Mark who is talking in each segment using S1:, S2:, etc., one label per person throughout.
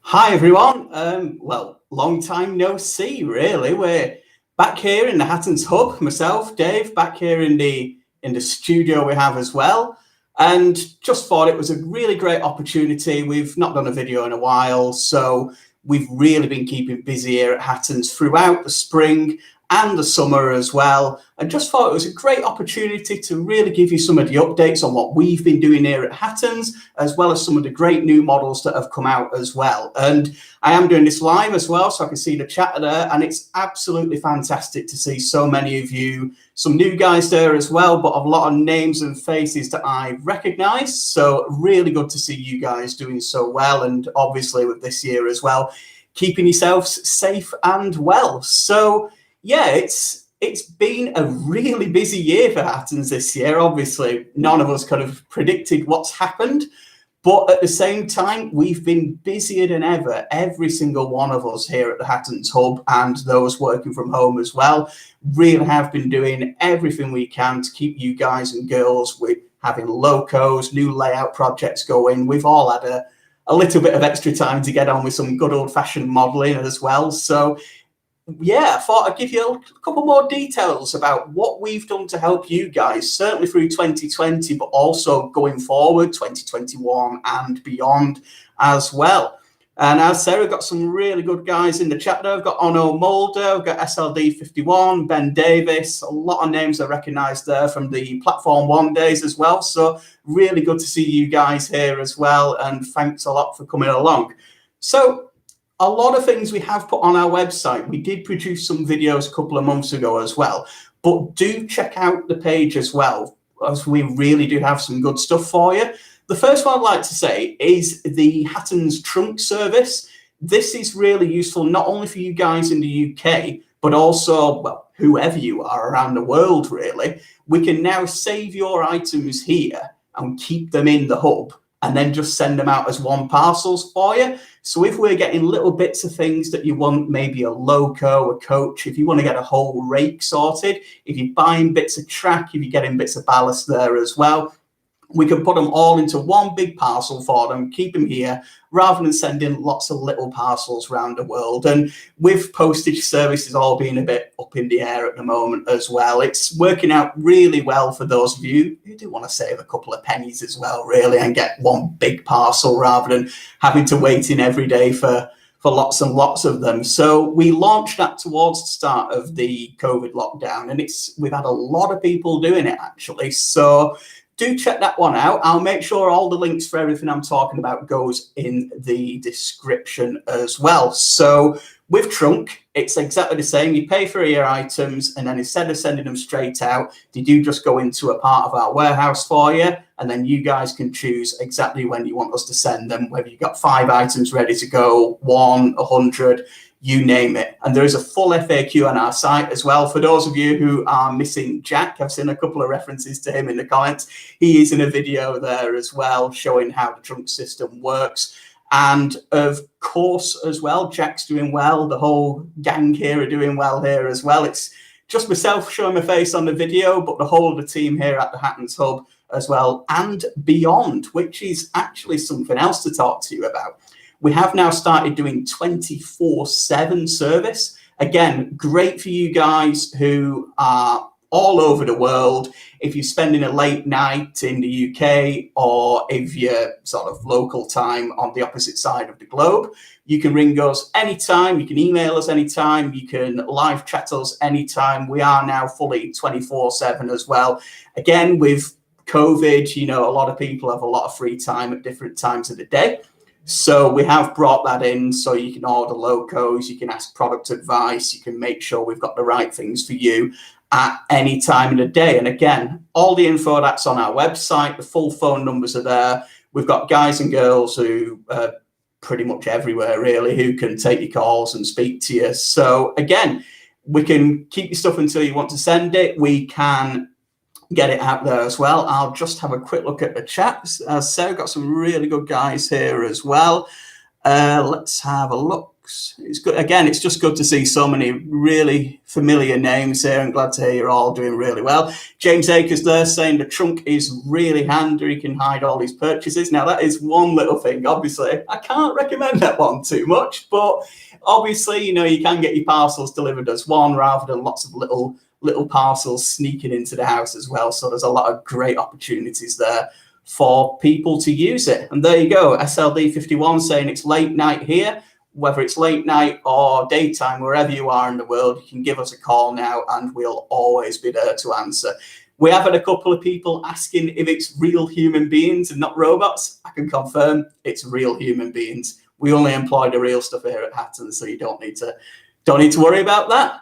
S1: Hi everyone. Well, long time no see, really. We're back here in the Hattons Hub. Myself, Dave, back here in the studio we have as well, and just thought it was a really great opportunity. We've not done a video in a while, so we've really been keeping busy here at Hattons throughout the spring and the summer as well. And just thought it was a great opportunity to really give you some of the updates on what we've been doing here at Hattons, as well as some of the great new models that have come out as well. And I am doing this live as well, so I can see the chat there, and it's absolutely fantastic to see so many of you, some new guys there as well, but a lot of names and faces that I recognize. So really good to see you guys doing so well, and obviously with this year as well, keeping yourselves safe and well. So yeah, it's been a really busy year for Hattons this year. Obviously, none of us could have predicted what's happened, but at the same time, we've been busier than ever. Every single one of us here at the Hattons Hub and those working from home as well really have been doing everything we can to keep you guys and girls with having locos, new layout projects going. We've all had a little bit of extra time to get on with some good old-fashioned modelling as well. So yeah, I thought I'd give you a couple more details about what we've done to help you guys, certainly through 2020, but also going forward, 2021 and beyond as well. And as Sarah got some really good guys in the chat there. I've got Ono Mulder, I've got SLD51, Ben Davis, a lot of names I recognise there from the Platform 1 days as well. So really good to see you guys here as well. And thanks a lot for coming along. So a lot of things we have put on our website. We did produce some videos a couple of months ago as well, but do check out the page as well, as we really do have some good stuff for you. The first one I'd like to say is the Hattons trunk service. This is really useful not only for you guys in the UK, but also, well, whoever you are around the world, really. We can now save your items here and keep them in the hub, and then just send them out as one parcels for you. So if we're getting little bits of things that you want, maybe a loco, a coach, if you want to get a whole rake sorted, if you're buying bits of track, if you're getting bits of ballast there as well, we can put them all into one big parcel for them, keep them here, rather than sending lots of little parcels around the world. And with postage services all being a bit up in the air at the moment as well, it's working out really well for those of you who do want to save a couple of pennies as well, really, and get one big parcel rather than having to wait in every day for lots and lots of them. So we launched that towards the start of the COVID lockdown, and we've had a lot of people doing it actually. So do check that one out. I'll make sure all the links for everything I'm talking about goes in the description as well. So with trunk, it's exactly the same. You pay for your items, and then instead of sending them straight out, they do just go into a part of our warehouse for you, and then you guys can choose exactly when you want us to send them, whether you've got 5 items ready to go, 100, you name it. And there is a full FAQ on our site as well. For those of you who are missing Jack, I've seen a couple of references to him in the comments. He is in a video there as well, showing how the trunk system works. And of course, as well, Jack's doing well. The whole gang here are doing well here as well. It's just myself showing my face on the video, but the whole of the team here at the Hattons Hub as well, and beyond, which is actually something else to talk to you about. We have now started doing 24/7 service. Again, great for you guys who are all over the world. If you're spending a late night in the UK, or if you're sort of local time on the opposite side of the globe, you can ring us anytime. You can email us anytime. You can live chat us anytime. We are now fully 24/7 as well. Again, with COVID, you know, a lot of people have a lot of free time at different times of the day. So we have brought that in, so you can order locos, you can ask product advice, you can make sure we've got the right things for you at any time of the day. And again, all the info that's on our website, the full phone numbers are there. We've got guys and girls who are pretty much everywhere, really, who can take your calls and speak to you. So again, we can keep your stuff until you want to send it. We can get it out there as well. I'll just have a quick look at the chat. Sarah got some really good guys here as well. Let's have a look. It's good. Again, it's just good to see so many really familiar names here. I'm glad to hear you're all doing really well. James Akers there saying the trunk is really handy. You can hide all these purchases. Now, that is one little thing. Obviously, I can't recommend that one too much, but obviously, you know, you can get your parcels delivered as one rather than lots of little parcels sneaking into the house as well. So there's a lot of great opportunities there for people to use it. And there you go, SLD51 saying it's late night here. Whether it's late night or daytime, wherever you are in the world, you can give us a call now and we'll always be there to answer. We have had a couple of people asking if it's real human beings and not robots. I can confirm it's real human beings. We only employ the real stuff here at Hatton, so you don't need to worry about that.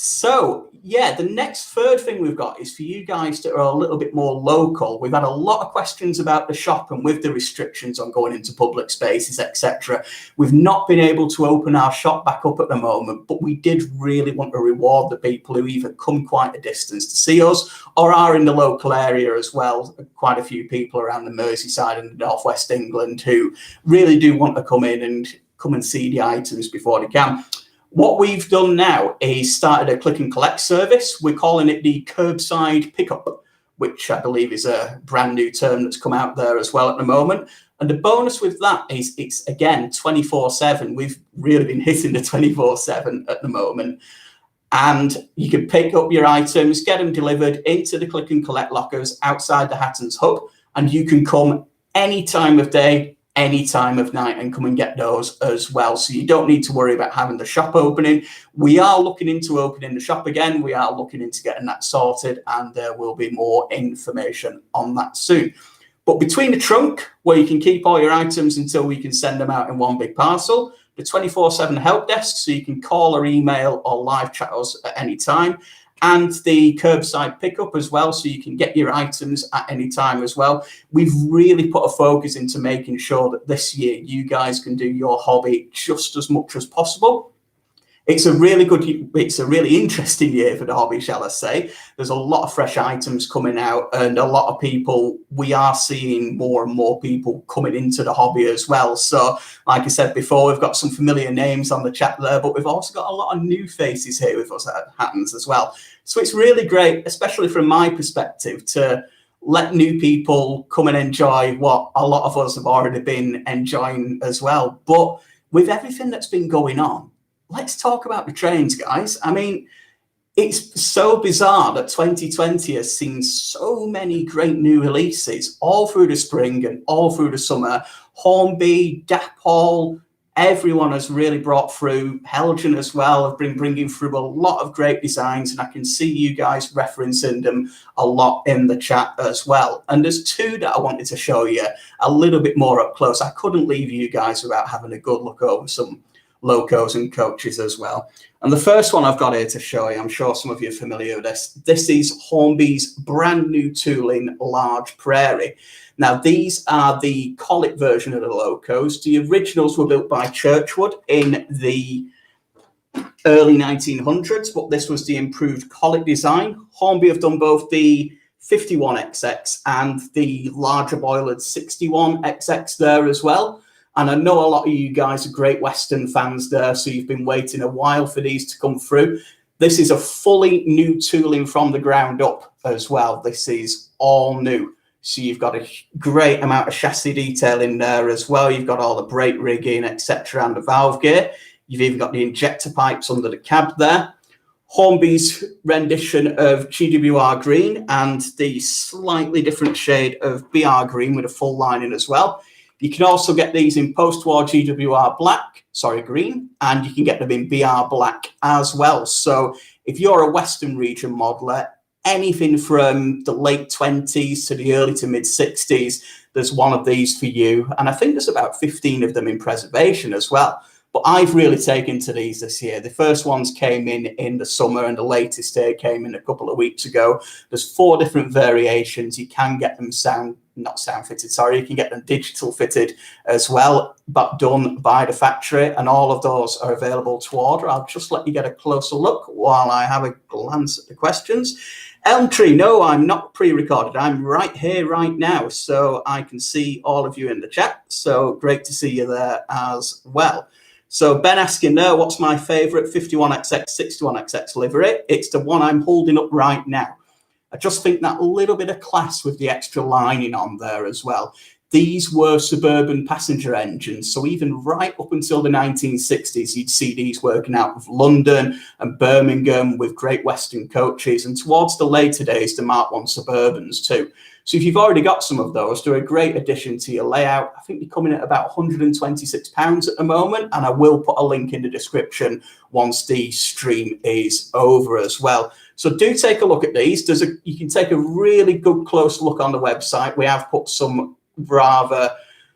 S1: So yeah, the next third thing we've got is for you guys that are a little bit more local. We've had a lot of questions about the shop, and with the restrictions on going into public spaces, etc., we've not been able to open our shop back up at the moment, but we did really want to reward the people who either come quite a distance to see us or are in the local area as well. Quite a few people around the Merseyside and Northwest England who really do want to come and see the items before they can. What we've done now is started a click and collect service. We're calling it the Curbside Pickup, which I believe is a brand new term that's come out there as well at the moment. And the bonus with that is it's, again, 24/7. We've really been hitting the 24/7 at the moment. And you can pick up your items, get them delivered into the click and collect lockers outside the Hattons hub, and you can come any time of day, any time of night, and come and get those as well. So you don't need to worry about having the shop opening. We are looking into opening the shop again. We are looking into getting that sorted, and there will be more information on that soon. But between the trunk, where you can keep all your items until we can send them out in one big parcel, the 24/7 help desk, so you can call or email or live chat us at any time, and the curbside pickup as well, so you can get your items at any time as well. We've really put a focus into making sure that this year you guys can do your hobby just as much as possible. It's a really interesting year for the hobby, shall I say. There's a lot of fresh items coming out, and a lot of people, we are seeing more and more people coming into the hobby as well. So like I said before, we've got some familiar names on the chat there, but we've also got a lot of new faces here with us at Hattons as well. So it's really great, especially from my perspective, to let new people come and enjoy what a lot of us have already been enjoying as well. But with everything that's been going on, let's talk about the trains, guys. I mean, it's so bizarre that 2020 has seen so many great new releases all through the spring and all through the summer. Hornby, Daphol, everyone has really brought through. Helgen as well have been bringing through a lot of great designs, and I can see you guys referencing them a lot in the chat as well. And there's two that I wanted to show you a little bit more up close. I couldn't leave you guys without having a good look over some locos and coaches as well. And the first one I've got here to show you, I'm sure some of you are familiar with this. This is Hornby's brand new tooling Large Prairie. Now, these are the Collet version of the locos. The originals were built by Churchwood in the early 1900s, but this was the improved Collet design. Hornby have done both the 51XX and the larger boilered 61XX there as well. And I know a lot of you guys are Great Western fans there, so you've been waiting a while for these to come through. This is a fully new tooling from the ground up as well. This is all new. So you've got a great amount of chassis detail in there as well. You've got all the brake rigging, etc., and the valve gear. You've even got the injector pipes under the cab there. Hornby's rendition of GWR green and the slightly different shade of BR green with a full lining as well. You can also get these in post-war GWR green, and you can get them in BR black as well. So if you're a Western region modeler, anything from the late 20s to the early to mid 60s, there's one of these for you. And I think there's about 15 of them in preservation as well. But I've really taken to these this year. The first ones came in the summer, and the latest here came in a couple of weeks ago. There's 4 different variations. You can get them you can get them digital fitted as well, but done by the factory, and all of those are available to order. I'll just let you get a closer look while I have a glance at the questions. Elm Tree, no, I'm not pre-recorded. I'm right here, right now, so I can see all of you in the chat. So great to see you there as well. So Ben asking there, what's my favourite 51XX, 61XX livery? It's the one I'm holding up right now. I just think that little bit of class with the extra lining on there as well. These were suburban passenger engines. So even right up until the 1960s, you'd see these working out of London and Birmingham with Great Western coaches. And towards the later days, the Mark I Suburbans too. So if you've already got some of those, they're a great addition to your layout. I think they're coming at about £126 at the moment. And I will put a link in the description once the stream is over as well. So do take a look at these. You can take a really good close look on the website. We have put some rather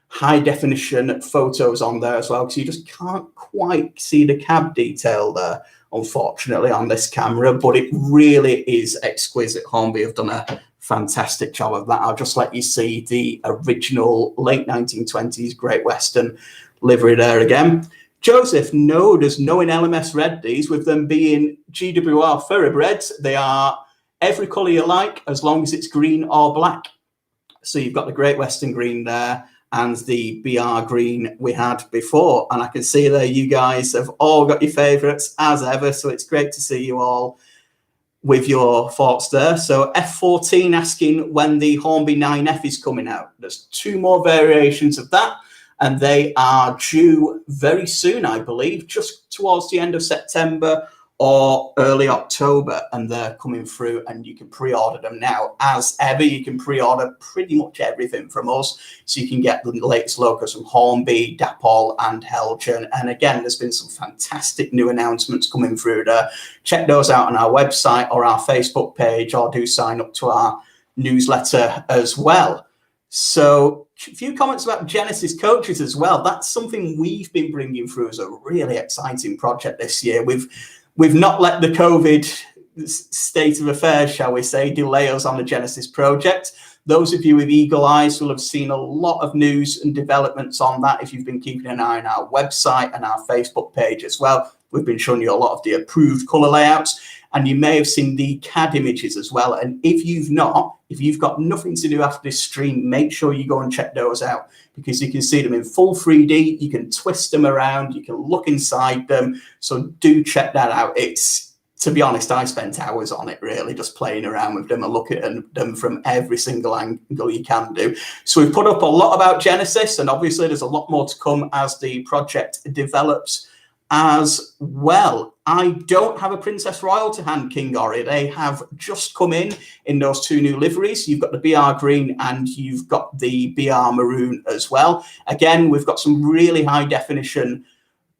S1: high definition photos on there as well, because you just can't quite see the cab detail there, unfortunately, on this camera, but it really is exquisite. Hornby have done a fantastic job of that. I'll just let you see the original late 1920s Great Western livery there again. Joseph, no, there's no in LMS red these, with them being GWR thoroughbreds. They are every colour you like, as long as it's green or black. So you've got the Great Western green there and the BR green we had before. And I can see there you guys have all got your favourites as ever. So it's great to see you all with your thoughts there. So F14 asking when the Hornby 9F is coming out. There's 2 more variations of that, and they are due very soon, I believe, just towards the end of September or early October, and they're coming through, and you can pre-order them now. As ever, you can pre-order pretty much everything from us, so you can get the latest logos from Hornby, Dapol and Helgen. And again, there's been some fantastic new announcements coming through there. Check those out on our website or our Facebook page, or do sign up to our newsletter as well. So a few comments about Genesis coaches as well. That's something we've been bringing through as a really exciting project this year. We've not let the COVID state of affairs, shall we say, delay us on the Genesis project. Those of you with eagle eyes will have seen a lot of news and developments on that if you've been keeping an eye on our website and our Facebook page as well. We've been showing you a lot of the approved colour layouts, and you may have seen the CAD images as well. And if you've got nothing to do after this stream, make sure you go and check those out, because you can see them in full 3D. You can twist them around. You can look inside them. So do check that out. It's, to be honest, I spent hours on it, really, just playing around with them and looking at them from every single angle you can do. So we've put up a lot about Genesis, and obviously there's a lot more to come as the project develops as well. I don't have a Princess Royal to hand, King Ori. They have just come in those 2 new liveries. You've got the BR green and you've got the BR maroon as well. Again, we've got some really high definition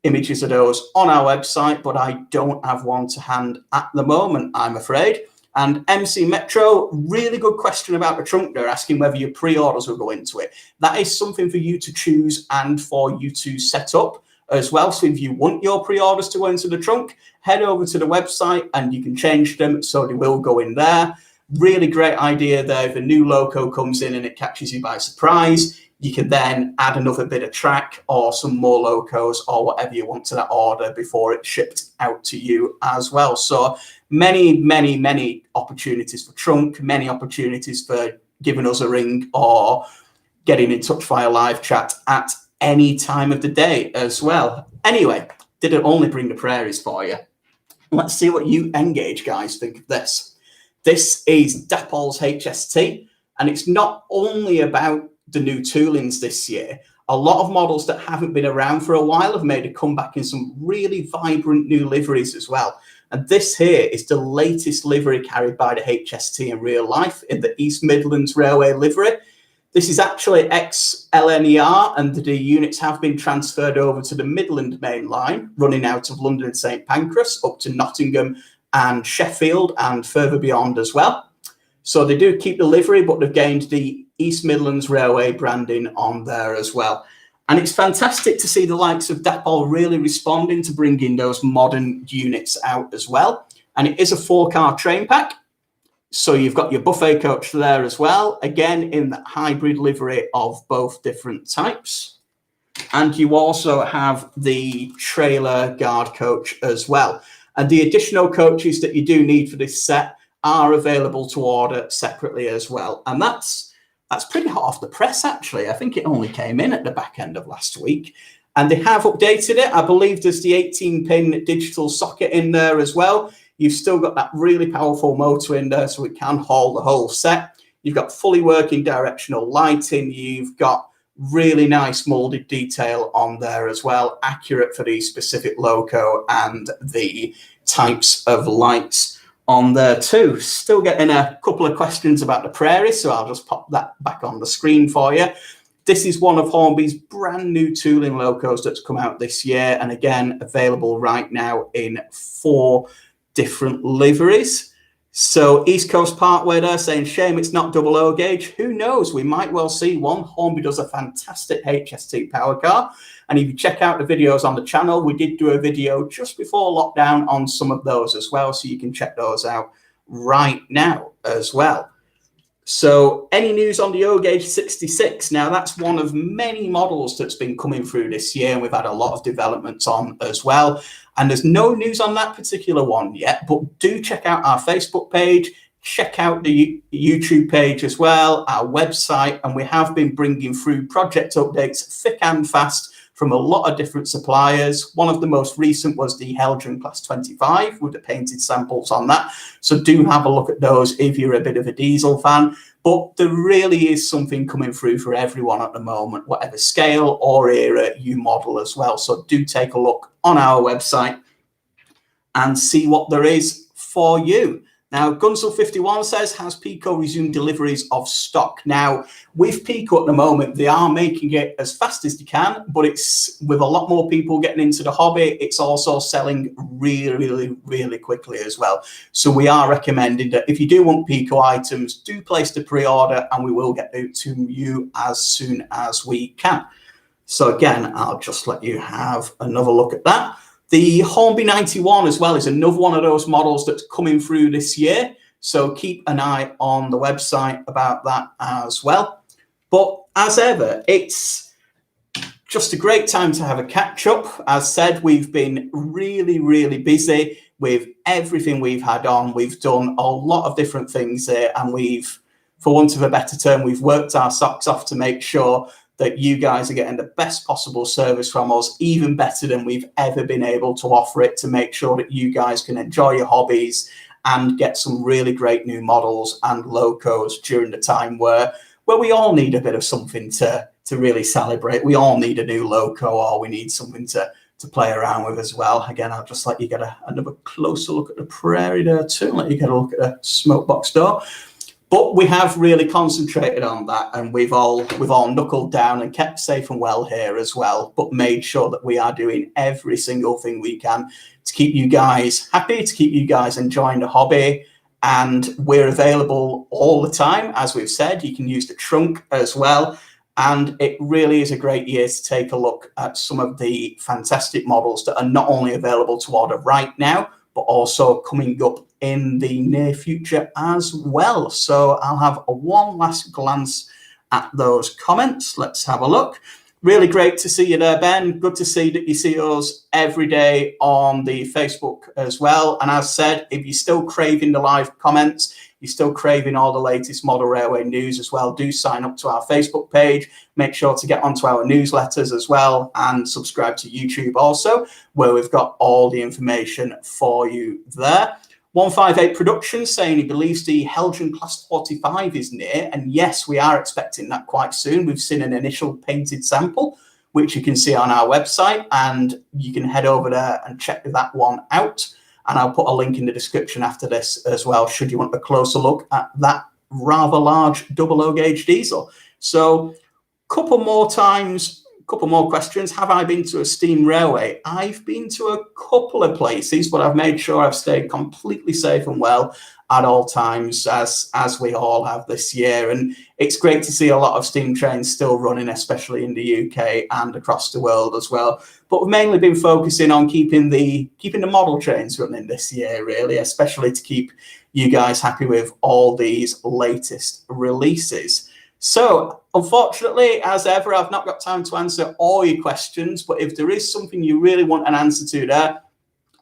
S1: images of those on our website, but I don't have one to hand at the moment, I'm afraid. And MC Metro, really good question about the trunk. They're asking whether your pre-orders will go into it. That is something for you to choose and for you to set up as well. So if you want your pre-orders to go into the trunk, head over to the website and you can change them so they will go in there. Really great idea there. If a new loco comes in and it catches you by surprise, you can then add another bit of track or some more locos or whatever you want to that order before it's shipped out to you as well. So many, many, many opportunities for trunk, many opportunities for giving us a ring or getting in touch via live chat at any time of the day as well. Anyway, didn't only bring the prairies for you. Let's see what you Engage guys think of this. This is Dapol's HST, and it's not only about the new toolings this year. A lot of models that haven't been around for a while have made a comeback in some really vibrant new liveries as well. And this here is the latest livery carried by the HST in real life in the East Midlands Railway livery. This is actually ex-LNER, and the units have been transferred over to the Midland Main Line, running out of London and St Pancras up to Nottingham and Sheffield and further beyond as well. So they do keep the livery, but they've gained the East Midlands Railway branding on there as well. And it's fantastic to see the likes of Dapol really responding to bringing those modern units out as well. And it is a 4-car train pack. So you've got your buffet coach there as well, again in that hybrid livery of both different types. And you also have the trailer guard coach as well. And the additional coaches that you do need for this set are available to order separately as well. And that's pretty hot off the press, actually. I think it only came in at the back end of last week. And they have updated it. I believe there's the 18-pin digital socket in there as well. You've still got that really powerful motor in there, so it can haul the whole set. You've got fully working directional lighting. You've got really nice molded detail on there as well, accurate for the specific loco and the types of lights on there too. Still getting a couple of questions about the Prairie, so I'll just pop that back on the screen for you. This is one of Hornby's brand new tooling locos that's come out this year, and again, available right now in 4 different liveries. So East Coast Parkway there saying, shame it's not double O gauge. Who knows? We might well see one. Hornby does a fantastic HST power car. And if you check out the videos on the channel, we did do a video just before lockdown on some of those as well. So you can check those out right now as well. So any news on the O-Gauge 66? Now, that's one of many models that's been coming through this year, and we've had a lot of developments on as well. And there's no news on that particular one yet, but do check out our Facebook page, check out the YouTube page as well, our website, and we have been bringing through project updates thick and fast from a lot of different suppliers. One of the most recent was the Helgen Class 25 with the painted samples on that. So do have a look at those if you're a bit of a diesel fan. But there really is something coming through for everyone at the moment, whatever scale or era you model as well. So do take a look on our website and see what there is for you. Now, Gunsel51 says, has Pico resumed deliveries of stock? Now, with Pico at the moment, they are making it as fast as they can, but it's with a lot more people getting into the hobby, it's also selling really, really quickly as well. So we are recommending that if you do want Pico items, do place the pre-order and we will get out to you as soon as we can. So again, I'll just let you have another look at that. The Hornby 91 as well is another one of those models that's coming through this year. So keep an eye on the website about that as well. But as ever, it's just a great time to have a catch up. As said, we've been really busy with everything we've had on. We've done a lot of different things there, and we've, for want of a better term, we've worked our socks off to make sure that you guys are getting the best possible service from us, even better than we've ever been able to offer it, to make sure that you guys can enjoy your hobbies and get some really great new models and locos during the time where we all need a bit of something to really celebrate. We all need a new loco, or we need something to play around with as well. Again, I'll just let you get another closer look at the Prairie there too, let you get a look at the smoke box door. But we have really concentrated on that, and we've all knuckled down and kept safe and well here as well, but made sure that we are doing every single thing we can to keep you guys happy, to keep you guys enjoying the hobby. And we're available all the time. As we've said, you can use the trunk as well. And it really is a great year to take a look at some of the fantastic models that are not only available to order right now, but also coming up in the near future as well. So I'll have one last glance at those comments. Let's have a look. Really great to see you there, Ben. Good to see that you see us every day on the Facebook as well. And as said, if you're still craving the live comments, you're still craving all the latest model railway news as well, do sign up to our Facebook page. Make sure to get onto our newsletters as well, and subscribe to YouTube also, where we've got all the information for you there. 158 Productions saying he believes the Helgen Class 45 is near. And yes, we are expecting that quite soon. We've seen an initial painted sample, which you can see on our website, and you can head over there and check that one out. And I'll put a link in the description after this as well, should you want a closer look at that rather large double O gauge diesel. So couple more questions. Have I been to a steam railway? I've been to a couple of places, but I've made sure I've stayed completely safe and well at all times, as we all have this year. And it's great to see a lot of steam trains still running, especially in the UK and across the world as well. But we've mainly been focusing on keeping the model trains running this year, really, especially to keep you guys happy with all these latest releases. So, unfortunately, as ever, I've not got time to answer all your questions, but if there is something you really want an answer to there,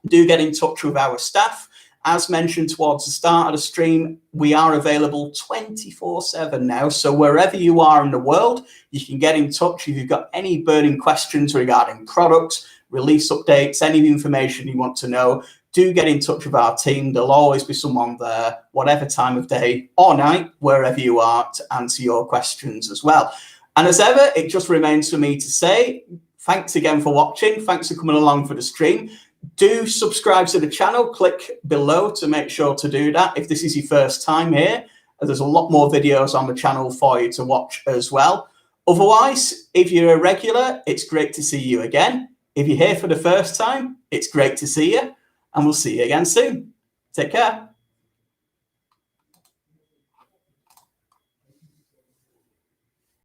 S1: do get in touch with our staff, As mentioned towards the start of the stream, we are available 24/7 now. So wherever you are in the world, you can get in touch if you've got any burning questions regarding products, release updates, any information you want to know. Do get in touch with our team. There'll always be someone there, whatever time of day or night, wherever you are, to answer your questions as well. And as ever, it just remains for me to say, thanks again for watching. Thanks for coming along for the stream. Do subscribe to the channel. Click below to make sure to do that if this is your first time here. There's a lot more videos on the channel for you to watch as well. Otherwise, if you're a regular, it's great to see you again. If you're here for the first time, it's great to see you. And we'll see you again soon. Take care.